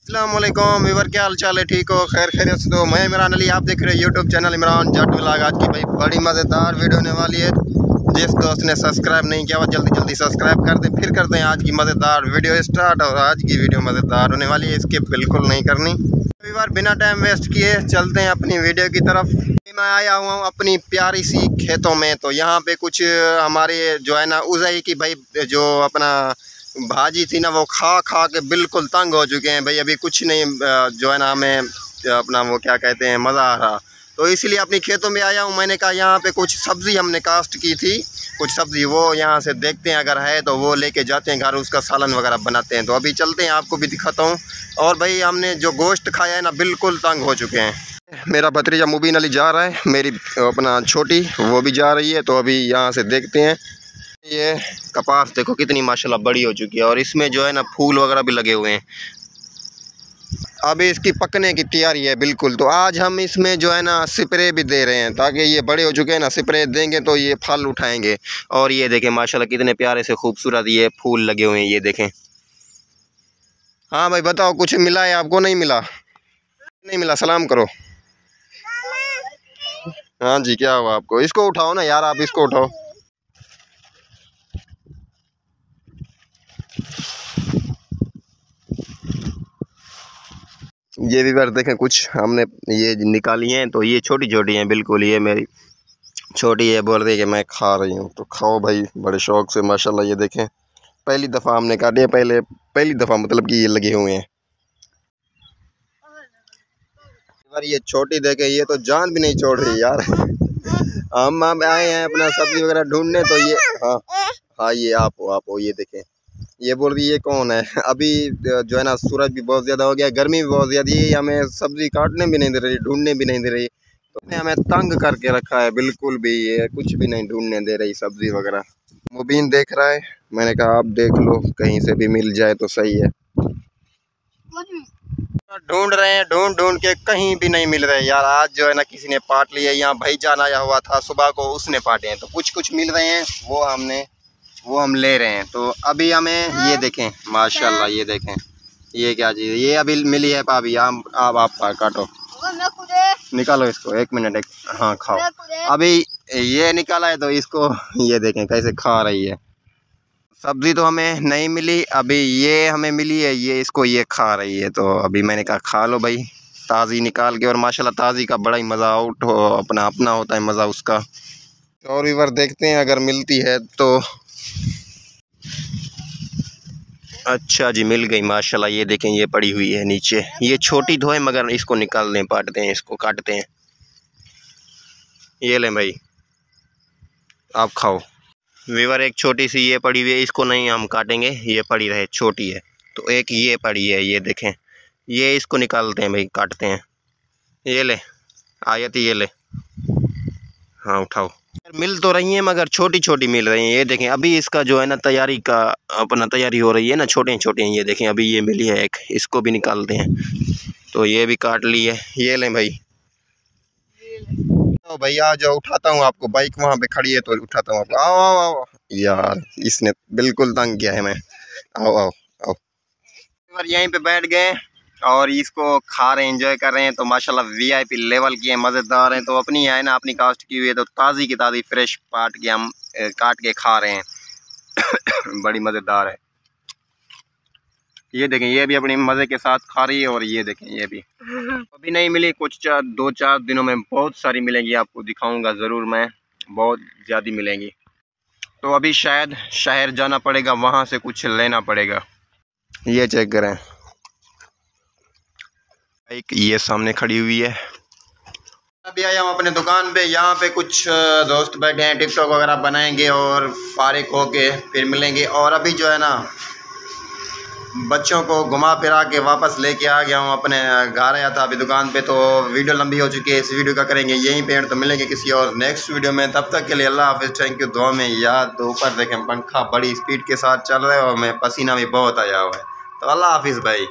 अस्सलामुअलैकुम वीवर, क्या हाल चाल है? ठीक हो? खैर खैरियत से? तो मैं इमरान अली, आप देख रहे हो यूट्यूब चैनल इमरान जट व्लॉग। आज की भाई बड़ी मज़ेदार वीडियो होने वाली है। जिस दोस्त ने सब्सक्राइब नहीं किया वो जल्दी जल्दी सब्सक्राइब कर दे। फिर करते हैं आज की मज़ेदार वीडियो स्टार्ट। और आज की वीडियो मज़ेदार होने वाली है, स्किप बिल्कुल नहीं करनी। वीवर बिना टाइम वेस्ट किए चलते हैं अपनी वीडियो की तरफ। मैं आया हुआ हूँ अपनी प्यारी सी खेतों में। तो यहाँ पे कुछ हमारे जो है ना उज़ई की भाई जो अपना भाजी थी ना, वो खा खा के बिल्कुल तंग हो चुके हैं भाई। अभी कुछ नहीं जो है ना हमें अपना वो क्या कहते हैं मज़ा आ रहा। तो इसीलिए अपनी खेतों में आया हूँ। मैंने कहा यहाँ पे कुछ सब्ज़ी हमने कास्ट की थी, कुछ सब्ज़ी वो यहाँ से देखते हैं, अगर है तो वो लेके जाते हैं घर, उसका सालन वगैरह बनाते हैं। तो अभी चलते हैं, आपको भी दिखाता हूँ। और भाई हमने जो गोश्त खाया है ना, बिल्कुल तंग हो चुके हैं। मेरा भतीजा मुबीन अली जा रहा है, मेरी अपना छोटी वो भी जा रही है। तो अभी यहाँ से देखते हैं। ये कपास देखो कितनी माशाल्लाह बड़ी हो चुकी है, और इसमें जो है ना फूल वगैरह भी लगे हुए हैं। अभी इसकी पकने की तैयारी है बिल्कुल। तो आज हम इसमें जो है ना स्प्रे भी दे रहे हैं, ताकि ये बड़े हो चुके हैं ना, स्प्रे देंगे तो ये फल उठाएंगे। और ये देखें माशाल्लाह कितने प्यारे से खूबसूरत ये फूल लगे हुए हैं, ये देखें। हाँ भाई बताओ, कुछ मिला है आपको? नहीं मिला? नहीं मिला, सलाम करो। हाँ जी, क्या हुआ आपको? इसको उठाओ ना यार, आप इसको उठाओ। ये भी बार देखें, कुछ हमने ये निकाली हैं। तो ये छोटी छोटी हैं बिल्कुल। ये मेरी छोटी है, बोल रही है कि मैं खा रही हूँ। तो खाओ भाई बड़े शौक़ से माशाल्लाह। ये देखें पहली दफ़ा हमने काटे, पहली दफ़ा मतलब कि ये लगे हुए हैं। यार ये छोटी देखें, ये तो जान भी नहीं छोड़ रही यार। हम आए हैं अपना सब्ज़ी वगैरह ढूंढने। तो ये हाँ हाँ, ये आप हो, ये देखें। ये बोल रही है कौन है? अभी जो है ना सूरज भी बहुत ज़्यादा हो गया, गर्मी भी बहुत ज़्यादा है, हमें सब्ज़ी काटने भी नहीं दे रही, ढूंढने भी नहीं दे रही। तो हमें तंग करके रखा है बिल्कुल भी, ये कुछ भी नहीं ढूंढने दे रही सब्ज़ी वगैरह। मुबीन देख रहा है, मैंने कहा आप देख लो, कहीं से भी मिल जाए तो सही है। ढूंढ रहे हैं, ढूंढ ढूंढ के कहीं भी नहीं मिल रहे यार। आज जो है ना किसी ने पाट लिया। यहाँ भाईजान आया हुआ था सुबह को, उसने पाटे हैं। तो कुछ कुछ मिल रहे हैं, वो हम ले रहे हैं। तो अभी हमें ये देखें माशाल्लाह, ये देखें ये क्या चीज़ है। ये अभी मिली है भाभी। आप काटो, निकालो इसको, 1 मिनट। हाँ खाओ। अभी ये निकाला है तो इसको ये देखें कैसे खा रही है। सब्ज़ी तो हमें नहीं मिली, अभी ये हमें मिली है, ये इसको ये खा रही है। तो अभी मैंने कहा खा लो भाई, ताज़ी निकाल के। और माशाल्लाह ताज़ी का बड़ा ही मज़ा आउट हो, अपना होता है मज़ा उसका। और भी बार देखते हैं अगर मिलती है तो। अच्छा जी, मिल गई माशाल्लाह। ये देखें ये पड़ी हुई है नीचे। ये छोटी तो है मगर इसको निकाल दें, पाटते हैं, इसको काटते हैं। ये लें भाई, आप खाओ। वीवर एक छोटी सी ये पड़ी हुई है, इसको नहीं हम काटेंगे, ये पड़ी रहे, छोटी है। तो एक ये पड़ी है, ये देखें, ये इसको निकालते हैं भाई, काटते हैं। ये ले आयत, ये ले, हाँ उठाओ। मिल तो रही हैं मगर छोटी छोटी मिल रही हैं। ये देखें अभी इसका जो है ना तैयारी का अपना तैयारी हो रही है ना, छोटे छोटे हैं। ये देखें अभी ये मिली है एक, इसको भी निकालते हैं। तो ये भी काट ली है। ये लें भाई, तो भैया जो उठाता हूँ आपको, बाइक वहाँ पे खड़ी है तो उठाता हूँ आपको। आओ आओ आओ यार, इसने बिल्कुल तंग किया है मैं। आओ आओ आओ। यहीं पे बैठ गए और इसको खा रहे हैं, एंजॉय कर रहे हैं। तो माशाल्लाह वीआईपी लेवल की है, मज़ेदार हैं। तो अपनी है ना, अपनी कास्ट की हुई है, तो ताज़ी की ताज़ी फ्रेश हम काट के खा रहे हैं। बड़ी मज़ेदार है। ये देखें ये भी अपनी मज़े के साथ खा रही है। और ये देखें ये भी अभी नहीं मिली, कुछ 2-4 दिनों में बहुत सारी मिलेंगी, आपको दिखाऊंगा ज़रूर मैं, बहुत ज़्यादा मिलेंगी। तो अभी शायद शहर जाना पड़ेगा, वहाँ से कुछ लेना पड़ेगा। ये चेक करें, एक ये सामने खड़ी हुई है। अभी आया हूँ अपने दुकान पे। यहाँ पे कुछ दोस्त बैठे हैं, टिकटॉक वगैरह बनाएंगे और फारिग होके फिर मिलेंगे। और अभी जो है ना बच्चों को घुमा फिरा के वापस लेके आ गया हूँ अपने घर। आया था अभी दुकान पे। तो वीडियो लंबी हो चुकी है, इस वीडियो का करेंगे यहीं पे। तो मिलेंगे किसी और नेक्स्ट वीडियो में, तब तक के लिए अल्लाह हाफिज़। Thank you. दुआ में याद। तो ऊपर देखें पंखा बड़ी स्पीड के साथ चल रहा है और मैं पसीना भी बहुत आया हुआ है। तो अल्लाह हाफिज़ भाई।